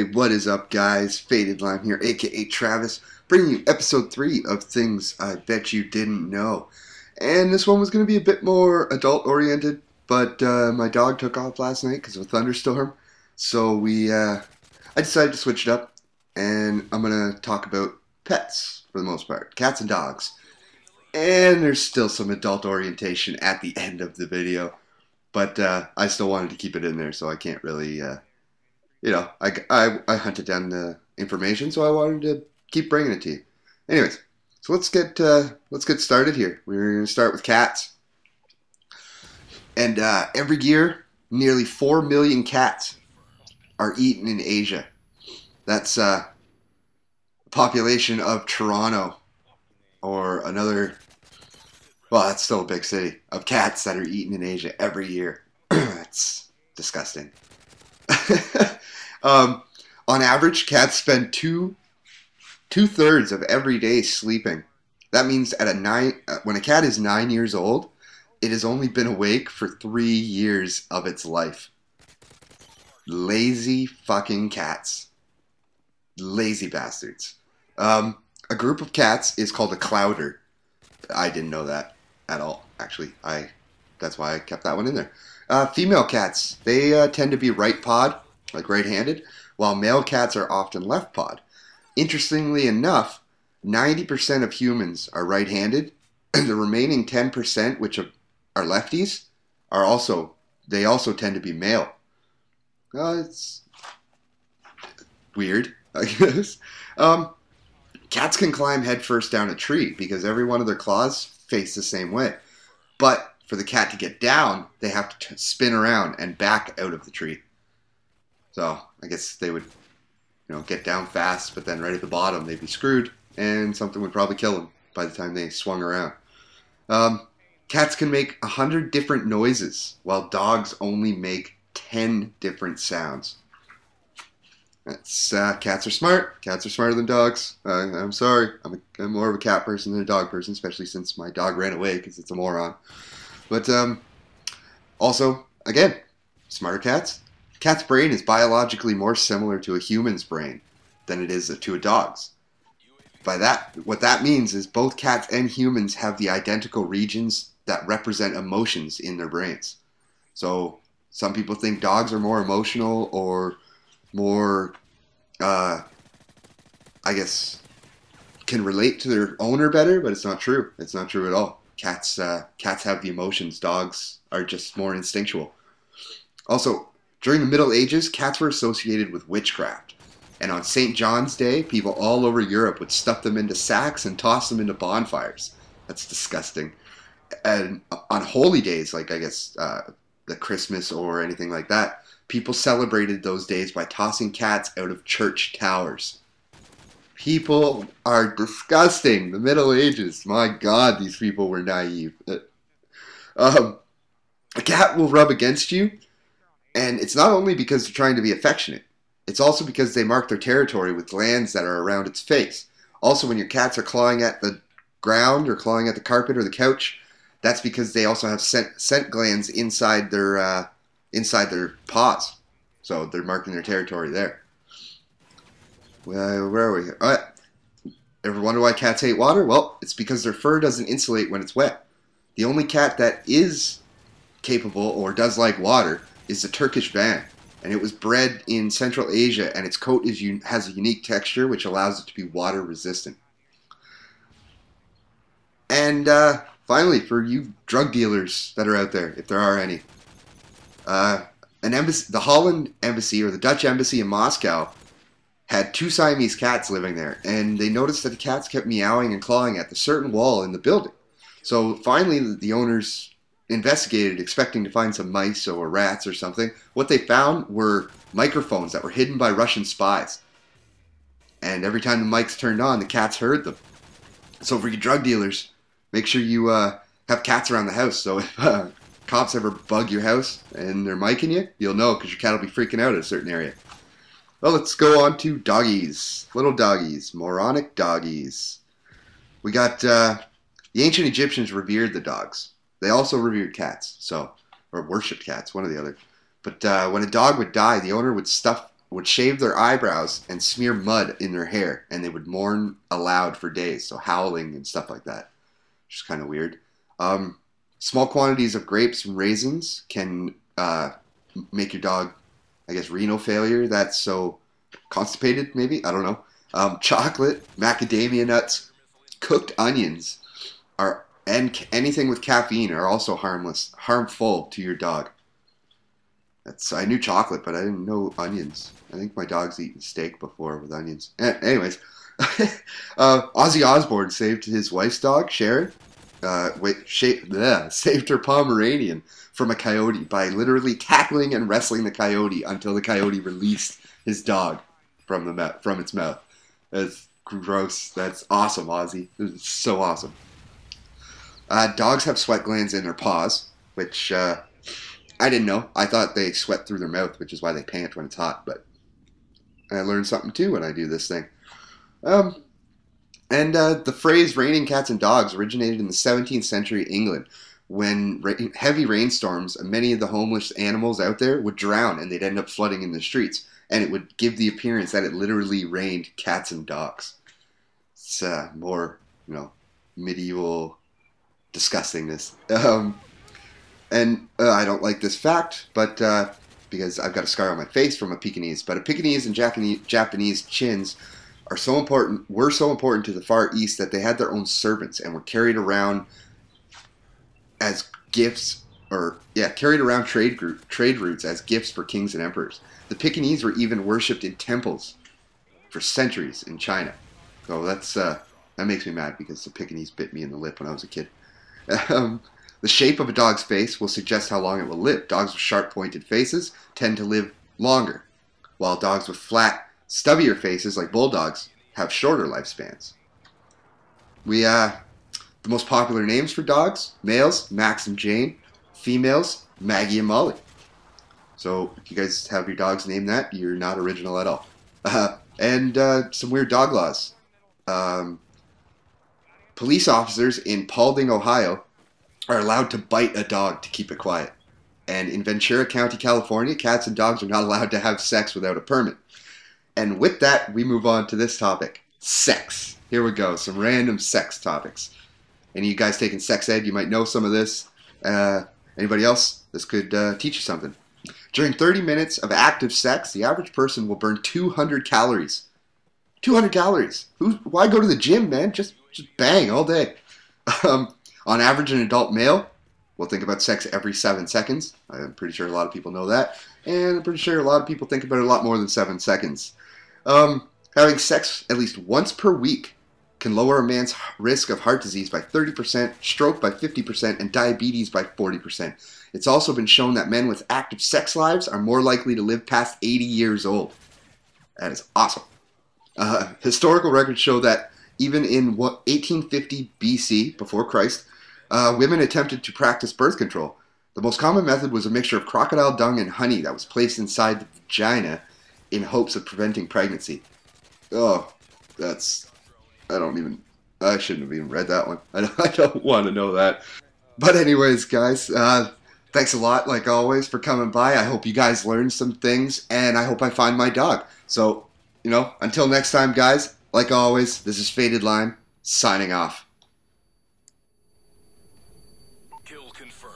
Hey, what is up, guys? FATEDLIME here, aka Travis, bringing you episode 3 of Things I Bet You Didn't Know. And this one was going to be a bit more adult-oriented, but my dog took off last night because of a thunderstorm. So I decided to switch it up, and I'm going to talk about pets for the most part, cats and dogs. And there's still some adult orientation at the end of the video, but I still wanted to keep it in there, so I can't really... I hunted down the information, so I wanted to keep bringing it to you. Anyways, so let's get started here. We're going to start with cats. And every year, nearly 4 million cats are eaten in Asia. That's a population of Toronto, or another, well, that's still a big city, of cats that are eaten in Asia every year. It's disgusting. On average, cats spend two-thirds of every day sleeping. That means when a cat is 9 years old, it has only been awake for 3 years of its life. Lazy fucking cats. Lazy bastards. A group of cats is called a clouder. I didn't know that at all, actually. That's why I kept that one in there. Female cats, they tend to be right pawed, like right-handed, while male cats are often left-pawed. Interestingly enough, 90% of humans are right-handed, and the remaining 10%, which are lefties, they also tend to be male. It's weird, I guess. Cats can climb headfirst down a tree because every one of their claws face the same way. But for the cat to get down, they have to spin around and back out of the tree. So I guess they would, get down fast, but then right at the bottom they'd be screwed, and something would probably kill them by the time they swung around. Cats can make 100 different noises, while dogs only make 10 different sounds. Cats are smart. Cats are smarter than dogs. I'm sorry. I'm more of a cat person than a dog person, especially since my dog ran away because it's a moron. But also, again, smarter cats. Cat's brain is biologically more similar to a human's brain than it is to a dog's. By that, what that means is both cats and humans have the identical regions that represent emotions in their brains. So some people think dogs are more emotional or more, I guess, can relate to their owner better, but it's not true. It's not true at all. Cats have the emotions. Dogs are just more instinctual. Also, during the Middle Ages, cats were associated with witchcraft. And on St. John's Day, people all over Europe would stuff them into sacks and toss them into bonfires. That's disgusting. And on holy days, like I guess the Christmas or anything like that, people celebrated those days by tossing cats out of church towers. People are disgusting. The Middle Ages. My God, these people were naive. A cat will rub against you. And it's not only because they're trying to be affectionate. It's also because they mark their territory with glands that are around its face. Also, when your cats are clawing at the ground or clawing at the carpet or the couch, that's because they also have scent glands inside their paws. So they're marking their territory there. Well, where are we here? All right. Ever wonder why cats hate water? Well, it's because their fur doesn't insulate when it's wet. The only cat that is capable or does like water is the Turkish van, and it was bred in Central Asia, and its coat has a unique texture which allows it to be water resistant. And finally, for you drug dealers that are out there, if there are any, the Holland embassy or the Dutch embassy in Moscow had 2 Siamese cats living there, and they noticed that the cats kept meowing and clawing at the certain wall in the building. So finally, the owners investigated, expecting to find some mice or rats or something. What they found were microphones that were hidden by Russian spies. And every time the mics turned on, the cats heard them. So for you drug dealers, make sure you have cats around the house. So if cops ever bug your house and they're micing you, you'll know because your cat will be freaking out at a certain area. Well, let's go on to doggies. Little doggies. Moronic doggies. We got the ancient Egyptians revered the dogs. They also revered cats, or worshipped cats, one or the other. But when a dog would die, the owner would stuff would shave their eyebrows and smear mud in their hair, and they would mourn aloud for days, so howling and stuff like that, which is kind of weird. Small quantities of grapes and raisins can make your dog, I guess, renal failure. That's so constipated, maybe? I don't know. Chocolate, macadamia nuts, cooked onions, and anything with caffeine are also harmful to your dog. I knew chocolate, but I didn't know onions. I think my dog's eaten steak before with onions. Anyways, Ozzy Osbourne saved his wife's dog, Sharon. Saved her Pomeranian from a coyote by literally tackling and wrestling the coyote until the coyote released his dog from its mouth. That's gross. That's awesome, Ozzy. This is so awesome. Dogs have sweat glands in their paws, which I didn't know. I thought they sweat through their mouth, which is why they pant when it's hot. But I learned something too when I do this thing. The phrase raining cats and dogs originated in the 17th century England when heavy rainstorms and many of the homeless animals out there would drown and they'd end up flooding in the streets. And it would give the appearance that it literally rained cats and dogs. It's more, medieval disgustingness. I don't like this fact, but because I've got a scar on my face from a Pekingese. But a Pekingese and Japanese chins were so important to the Far East that they had their own servants and were carried around as gifts, carried around trade routes as gifts for kings and emperors. The Pekingese were even worshipped in temples for centuries in China. So that makes me mad because the Pekingese bit me in the lip when I was a kid. The shape of a dog's face will suggest how long it will live. Dogs with sharp-pointed faces tend to live longer, while dogs with flat, stubbier faces, like bulldogs, have shorter lifespans. The most popular names for dogs: males, Max and Jane; females, Maggie and Molly. So if you guys have your dogs named that, you're not original at all. Some weird dog laws. Police officers in Paulding, Ohio, are allowed to bite a dog to keep it quiet. And in Ventura County, California, cats and dogs are not allowed to have sex without a permit. And with that, we move on to this topic: sex. Here we go, some random sex topics. Any of you guys taking sex ed, you might know some of this. Anybody else? This could teach you something. During 30 minutes of active sex, the average person will burn 200 calories. 200 calories. Why go to the gym, man? Just bang all day. On average, an adult male will think about sex every 7 seconds. I'm pretty sure a lot of people know that. And I'm pretty sure a lot of people think about it a lot more than 7 seconds. Having sex at least once per week can lower a man's risk of heart disease by 30%, stroke by 50%, and diabetes by 40%. It's also been shown that men with active sex lives are more likely to live past 80 years old. That is awesome. Historical records show that even in 1850 BC, before Christ, women attempted to practice birth control. The most common method was a mixture of crocodile dung and honey that was placed inside the vagina in hopes of preventing pregnancy. Oh, I shouldn't have even read that one. I don't want to know that. But anyways, guys, thanks a lot, like always, for coming by. I hope you guys learned some things, and I hope I find my dog. So, until next time, guys, like always, this is FATEDLIME, signing off. Kill confirmed.